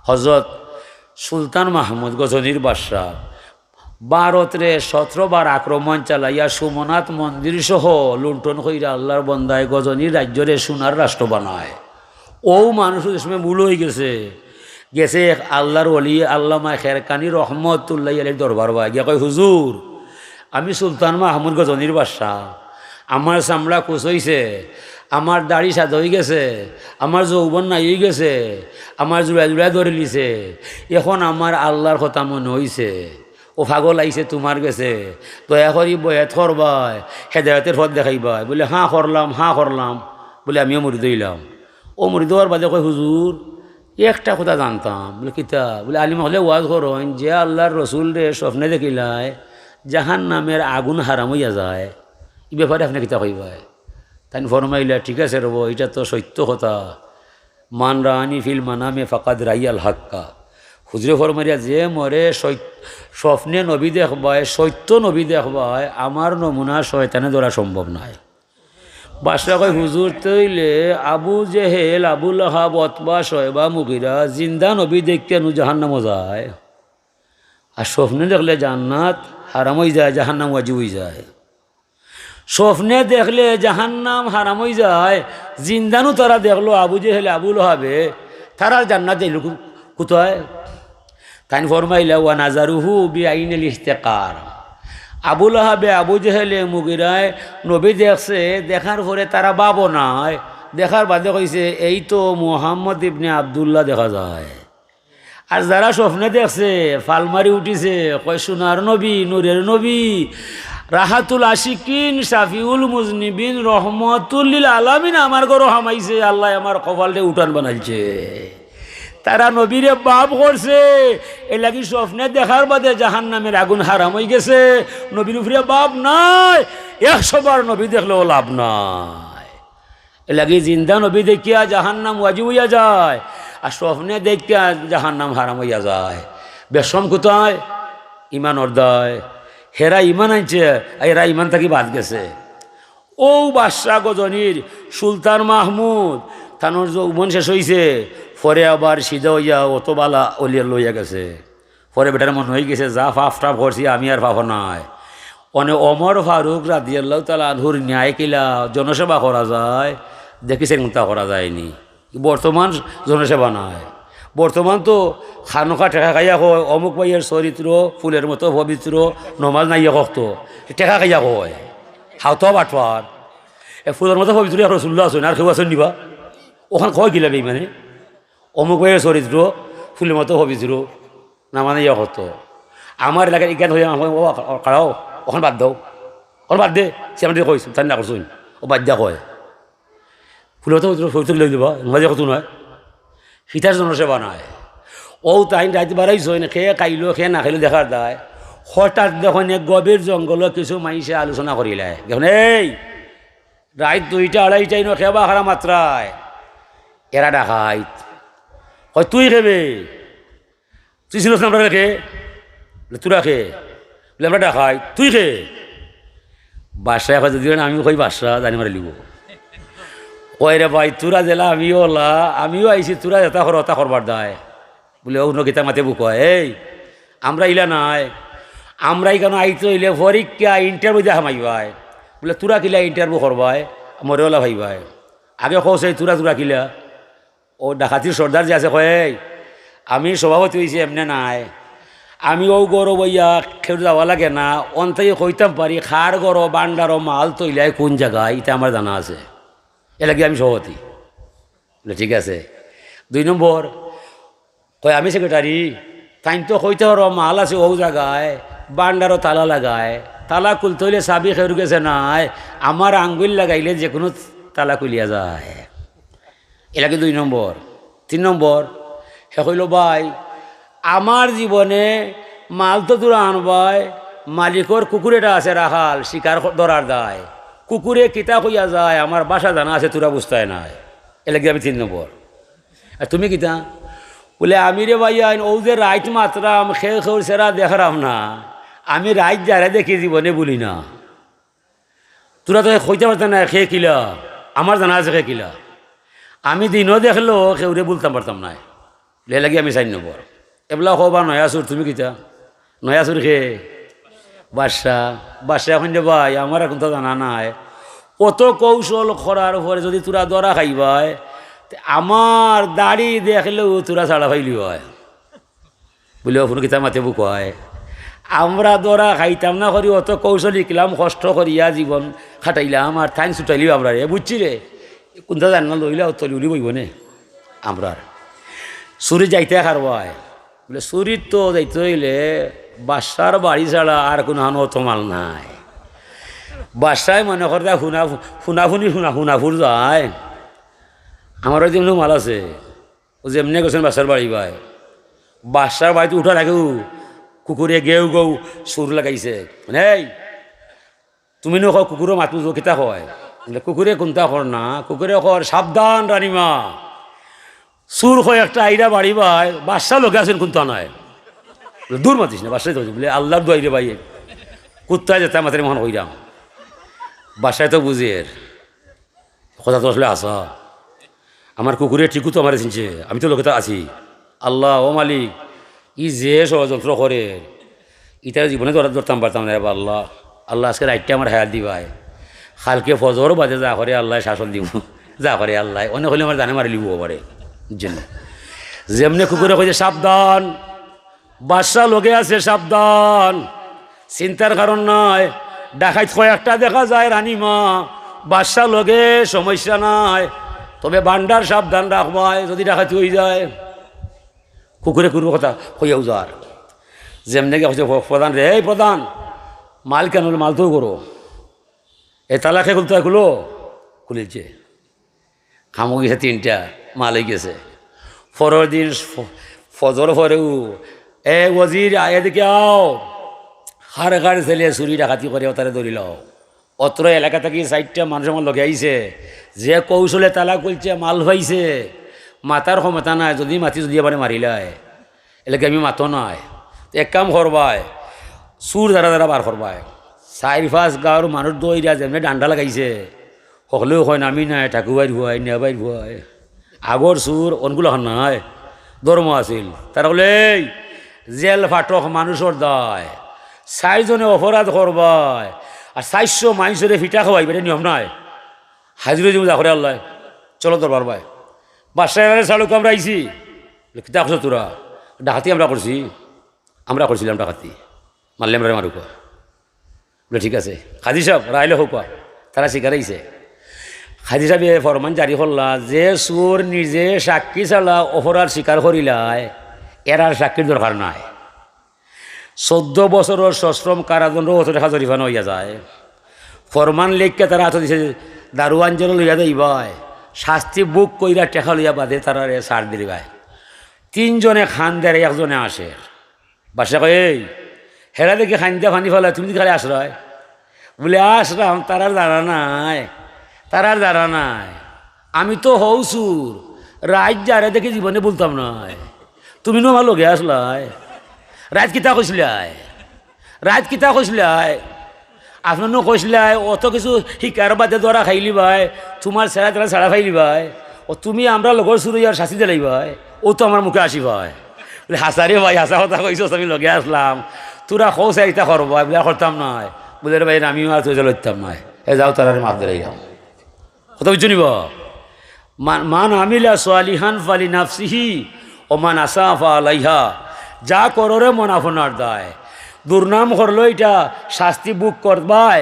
হজরত সুলতান মাহমুদ গজনীর বাদশাহ ভারতরে 17 বার আক্রমণ চালাইয়া সোমনাথ মন্দির সহ লুণ্ঠন কইরা আল্লাহর বন্দায় গজনীর রাজ্যরে সোনার রাষ্ট্র বানায়। ও মানুষের সময় মূল হয়ে গেছে গেছে আল্লাহর ওলি আল্লামা খেরকানি রহমতুল্লাহ আলীর দরবার ভাই গিয়া কয়, হুজুর আমি সুলতান মাহমুদ গজনীর বাদশাহ, আমার চামড়া কুচ হইছে, আমার দাড়ি সাদ হয়ে গেছে, আমার যৌবন নাই হয়ে গেছে, আমার জোড়া জোড়া ধরে লিছে, এখন আমার আল্লাহর কথা মনে হইছে, ও পাগল আইছে তোমার গেছে, দয়া করি বয়াত করবাই, হেদায়তের পথ দেখাইবাই। বলে হাঁ করলাম বলে আমিও মুড়ি দইলাম। ও মুড়ি দেওয়ার বাদে কয়, হুজুর একটা কথা জানতাম। বলে কিতা? বলে আলিম হলে ওয়াজ করেন যে আল্লাহর রসুল রে স্বপ্নে দেখিলাই জাহান নামের আগুন হারাম হইয়া যায়, এই ব্যাপারে আপনি কিতা কইবাই? তাই ফরমাইলা, ঠিক আছে রব, এটা তো সত্য কথা, মান রানি ফিল মানামে ফাকাদ রাইয়াল হাক্কা। হুজুরে ফরমাইয়া যে মরে স্বপ্নে নবী দেখবায়, সত্য নবী দেখবায়, আমার নমুনা শয়তানে ধরা সম্ভব নাই। বাদশাহ কয়, হুজুর তৈলে আবু জেহেল, আবুল আহাব, অতবা শয়বা মুগিরা জিন্দা নবী দেখতে নু জাহান্নামও যায়, আর স্বপ্নে দেখলে জান্নাত হারাম হয়ে যায়, জাহান্নাম ওয়াজিব হয়ে যায়। স্বপ্নে দেখলে জাহান্নাম হারাম হয়ে যায়, জিন্দানু তারা দেখলো আবু জেহেল আবুল আহাবে, তারা জান্নাত এলো কোথায়? তাই ফরমাইলা, ওয়া নাজারুহু বি আইনিল ইহতিকার। আবুল আহাবে আবু জেহেলে মুগিরায় নবী দেখছে, দেখার পরে তারা বাবো নাই, দেখার বাদে কইছে এই তো মুহাম্মদ ইবনে আবদুল্লাহ দেখা যায়। আর যারা স্বপ্নে দেখছে ফালমারি উঠিছে, কয় সোনার নবী, নূরের নবী, রাহাতুল আশিকিন, শাফিউল মুজনিবিন, রহমতুল্লিল আলামিন আমার ঘরও হামাইছে, আল্লাহ আমার কপালটা উঠান বানাইছে। তারা নবীরে বাপ করছে, এ লাগি স্বপ্নে দেখার বাদে জাহান নামের আগুন হারাম হয়ে গেছে। নবীর উপরে বাপ নাই, 100 বার নবী দেখলেও লাভ নাই। এ লাগি জিন্দা নবী দেখিয়া জাহান নাম ওয়াজিব হইয়া যায়, আর স্বপ্নে দেখিয়া জাহান নাম হারাম হইয়া যায়। বেশম কোথায়? ইমান অর্দায়। হেরা ইমান আনছে, এরা ইমান থাকি বাদ গেছে। ও বাদশাহ গজনীর সুলতান মাহমুদ তানোর যৌবন শেষ হয়েছে, পরে আবার সিধা হইয়া অত বালা অলিয়া লইয়া গেছে। পরে বেটার মনে হয়ে গেছে যা ফাফ টাফ করছি আমি আর পাবো নাই। অনে অমর ফারুক রাদিয়াল্লাহু তাআলা আনহুর ন্যায় কিলা জনসেবা করা যায়, দেখিছেন তা করা যায়নি। বর্তমান জনসেবা নাই, বর্তমান তো খানকা টেকা খাইয়া কয় অমুক ভাইয়ের চরিত্র ফুলের মতো পবিত্র, নমাজ নাইয়া কত টেকা খাইয়া কয় হাওতা বাটবার। ফুলের মতো পবিত্র রসুল্লাহ আছেন, আর কেউ আছেন নিবা? ওখানে কয় গিলা মানে অমুক ভাইয়ের চরিত্র ফুলের মতো পবিত্র, নামানে ইয়া কত। আমার এলাকার ইজ্ঞান হয়ে কাড়াও ওখানে বাদ দাও, ওখানে বাদ দে, সে আমাদের কইস তাই না করছুন, ও বাদ দিয়া কয় ফুলের মতো পবিত্র লই দিবা, নামাজে কত নয়, সীতার জনসেবা নাই। ও তাই রাইতে বাড়াইছ না, খেয়ে খাইলো খেয়ে না খাইলো দেখার দায়। হঠাৎ দেখুন এক গভীর জঙ্গল কিছু মাইসে আলোচনা করিলে, দেখুন এই রাত 2টা 2:30 খেবা খারা মাত্রায় এরা ডাকাইত। হয় তুই খেবে, তুই ছিল আমরা রেখে তোরা খে বলে আমরা ডাকাই, তুই খে। বাসায় এখন যদি আমি কই বাসা জানি মারে লিব, কয় রে ভাই তোরা জেলা আমিও ওলা, আমিও আইছি, তোরা এটা কর ওটা করবার দায় বলে অন্য গীতা মাতে বুক হয়। এই আমরা ইলা নাই, আমরাই কেন আইতো ইলে পরীক্ষা ইন্টারভিউ দেখা মাইবাই বলে তোরা কিলা ইন্টারভিউ করবাই মরে ওলা ভাইবাই। আগে কৌছে তোরা তোরা কিলা, ও ডাকাতির সর্দার যে আছে কয় আমি সভাপতি হয়েছি এমনি নাই, আমি ও গরো বইয়া খেউ যাওয়া লাগে না, অন্তাই কইতাম পারি খার গরো বান্ডারো মাল তৈলাই কোন জায়গায় এটা আমার জানা আছে, এ লাগে আমি সভাপতি। বলে ঠিক আছে। 2 নম্বর কয় আমি সেক্রেটারি, তাই তো কইতে পারো মাল আছে ও জায়গায়, বান্ডারও তালা লাগায়, তালা খুলতে হইলে চাবি খেয়ে গেছে নাই, আমার আঙ্গুল লাগাইলে যে কোনো তালা খুলিয়া যায়, এলাকে 2 নম্বর। 3 নম্বর সে কইল ভাই আমার জীবনে মাল তো তোরা আনবাই, মালিকর কুকুরেটা আছে রাখাল শিকার ধরার দায়, কুকুরে কিতা কইয়া যায় আমার বাসা জানা আছে তোরা বুঝতে নাই, এলাকে আমি 3 নম্বর। আর তুমি কিতা? বলে আমি রে ভাইয়া ও যে রাইত মাত্রাম খেয়ে খেয়ে সেরা দেখারাম না, আমি রাইত যারা দেখি জীবনে বলি না, তোরা তো কইতে পারত না খেয়ে কিলা, আমার জানা আছে খেয়ে কিলা, আমি দিনও দেখলো কেউরে বলতাম পারতাম না। লে লাগি আমি 4 নম্বর এবলা হবা নয়া সুর তুমি কিতা নয়া সুর খে বাদশা এখন যে ভাই আমার এখন তো জানা নাই কত কৌশল করার পরে যদি তোরা দরা খাইবাই আমার দাড়ি দেখলেও তোরা ছাড়া ফাইলি হয় বলে কোনো কিতা মাতে বুক হয় আমরা দরা খাইতাম না করি অত কৌশল শিখলাম কষ্ট করিয়া জীবন খাটাইলাম আর ঠাইন ছুটাইলিও আমরা রে বুঝছি রে কোনটা জান না লইলা তলি উলি বইব নে আমরা চুরি যাইতে খারবায় বলে চুরির তো যাইতে হইলে বাসার বাড়ি ছাড়া আর কোনো হানো অত মাল নাই বাসায় মনে করে হুনাফুর যায় আমারও যেমনি মাল আছে ও যেমনি গেছেন বাসার বাড়ি ভাই বাসার বাড়িতে উঠা রাখেও কুকুরে গেউ গৌ সুর লাগাইছে মানে এই তুমি নো কুকুরও মাতু কিতা হয় কুকুরে কোনটা কর না কুকুরে কর সাবধান রানিমা সুর হয় একটা আইরা বাড়ি ভাই বাসা লোকে আছেন কোনটা নয় দূর মাতিস না বাসায় তো বলে আল্লাহর দোয়াই রে ভাই কুত্তায় যেতে মাথায় মহান হইরাম বাসায় তো বুঝের কথা তো আসলে আসা আমার কুকুরের ঠিকু তো আমার চিনছে আমি তো লোকে তো আছি আল্লাহ ও মালিক ই যে ষড়যন্ত্র করে ইটার জীবনে ধরতাম পারতাম না আল্লাহ আল্লাহ আজকে রাইটটা আমার হায়াত দিবাই খালকে ফজর বাজে যা করে আল্লাহ শাসন দিব যা করে আল্লাহ অনেক হলে আমার জানে মারি লিব পারে জন্য যেমনি কুকুরে কইছে সাবধান বাদশা লোকে আছে সাবধান চিন্তার কারণ নয় ডাকাইত কয়েকটা দেখা যায় রানীমা বাদশা লোকে সমস্যা নাই তবে বান্ডার সাবধান রাখবায় যদি ডাকাতি হয়ে যায় কুকুরে করবো কথা হইয়াও যার যেমনি হচ্ছে প্রধান রে এই প্রধান মাল কেন মাল তো করো এই তালাকে খুলতে খুলো খুলেছে খামো গেছে 3টা মাল হয়ে গেছে পরের দিন ফজর পরেও এ ওজির এদিকে আও হার ছেলে চুরি ডাকাতি করে তারা ধরিল অত্র এলাকা থেকে 4টা মানুষ আমার লগে আইছে যে কৌশলে তালা করছে মাল পাইছে মাতার ক্ষমতা নাই যদি মাতি যদি এবারে মারিলায় এলাকা আমি মাতো নাই এক কাম করবায় চুর দ্বারা বার করবায় 4-5 গাঁৱৰ মানুষ দৌড়া যেমনি ডান্ডা লাগাইছে সকলেও হয় নামি নাই ঠাকুরবাড়ি ভুয়াই নেবাই ভুয়াই আগর চুর অনগুলো নাই ধর্ম আছিল তারা বলে জেল ফাটক মানুষের দায় 4 জনে অপরাধ করবায় আর 400 মানুষের ফিটা খাওয়াই এটা নিয়ম নাই হাজির জীবন যা করে আল্লাহ চলো দরবার ভাই বাসায় চালুক আমরা আইছি কিতা করছো তোরা ডাকাতি আমরা করছিলাম ডাকাতি মারলে আমরা মারুক বলে ঠিক আছে খাদি সাহেব রাইলে হোক তারা শিকারাইছে খাদি সাহেব ফরমান জারি করলা যে চোর নিজে সাক্ষী চালা অপরাধ স্বীকার করিলায় এরার সাক্ষীর দরকার নাই 14 বছরের সশ্রম কারাদণ্ড 100 টাকা জরিমানা হইয়া যায় ফরমান লেখকে তারা হাত দিছে দারোয়ান যেন লইয়া যাইবাই শাস্তি বুক কইরা টেকা লইয়া বাদে তারা ছাড় দিবাই 3 জনে খান দেয় 1 জনে আসে বাসা কয় এই হেরা দেখে খান দিয়া ফানি ফেলা তুমি খালি আশ্রয় বলে আসলাম তারার দ্বারা নাই আমি তো হৌসুর রাত যারে দেখে জীবনে বলতাম নয় তুমি নো আমার লগে আসলাই রাত কিতা কইসলাই আপনার নো কইসলাই অত কিছু শিকার বাদে ধরা খাইলি ভাই তোমার সেরা ছাড়া খাইলি ভাই ও তুমি আমরা লগর শুরু আর শাস্তি দিলাই ভাই ও তো আমার মুখে আসি ভাই বলে হাসারে ভাই হাসা কথা কইস আমি লগে আসলাম তোরা খোঁজা ইতা করবো বলে করতাম নয় বলে ভাই আমিও আর তুই লইতাম নয় এ যাও তারা মাফ দিলাই যাও কথা বুঝছো নিব মান আমিলা সালিহান ফালি নাফসিহি ও মান আসাফা আলাইহা যা কররে মন আপনার দায় দুর্নাম করলে এটা শাস্তি বুক করবাই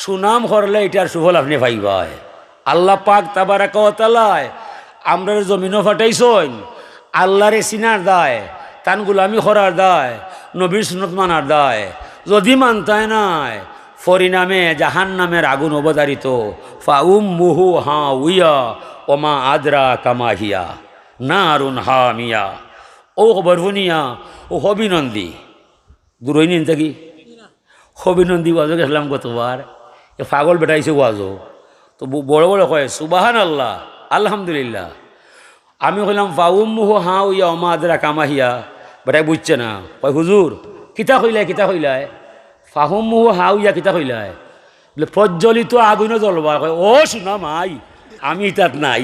সুনাম করলে এটার সুফল আপনি পাইবাই আল্লাহ পাক তাবারাকা ওয়া তাআলা আমরা জমিনও ফাটাইছইন আল্লাহরে চিনার দায় তান গুলামি করার দায় নবীর সুন্নত মানার দায় যদি মানতায় নাই পরিণামে জাহান্নামের আগুন অবতারিত ফাউম্মুহু হাউইয়া ওমা আদরা কামাহিয়া নারুন হামিয়া ও বরভুনিয়া ও হবিনন্দী দূরই নিন থাকি হবিনন্দী ওয়াজও গেছিলাম গতবার এ পাগল বেটাইছে ওয়াজও তো বড় কয় সুবাহান আল্লাহ আলহামদুলিল্লাহ আমি কইলাম ফাউম্মুহু হাউইয়া ওমা আদরা কামাহিয়া বেটাই বুঝছে না কয় হুজুর কিতা কইলাই ফাহুম্মুহু হাউইয়া কিতা কইলাই বলে প্রজ্বলিত আগুনও জ্বলবা কয় ও শোনা মাই আমি তাত নাই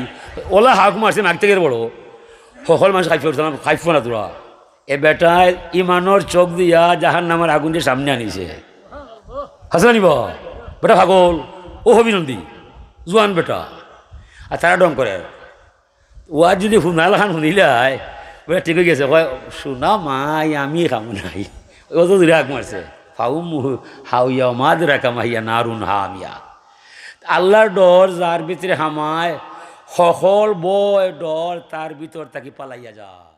ওলা হাক মারছে নাক থেকে বড় সকল মানুষ খাইফ না তোরা এ বেটায় ইমানোর চোখ দিয়া জাহান নামের আগুন দিয়ে সামনে আনিছে হাসা নিব বেটা ভাগল ও হবি নন্দী জোয়ান বেটা আর তারা ডং করে ওয়ার যদি শুনাল খান শুনিলাই বেটা ঠিক হয়ে গেছে কয় শুনা মাই আমি খামো নাই অত দূরে আগ মারছে ফাউ মুহ হাউয়া মাদ রাখা মাহিয়া নারুন হামিয়া আল্লাহর ডর যার ভিতরে হামায় সকল বয় ডর তার ভিতর তাকে পালাইয়া যায়।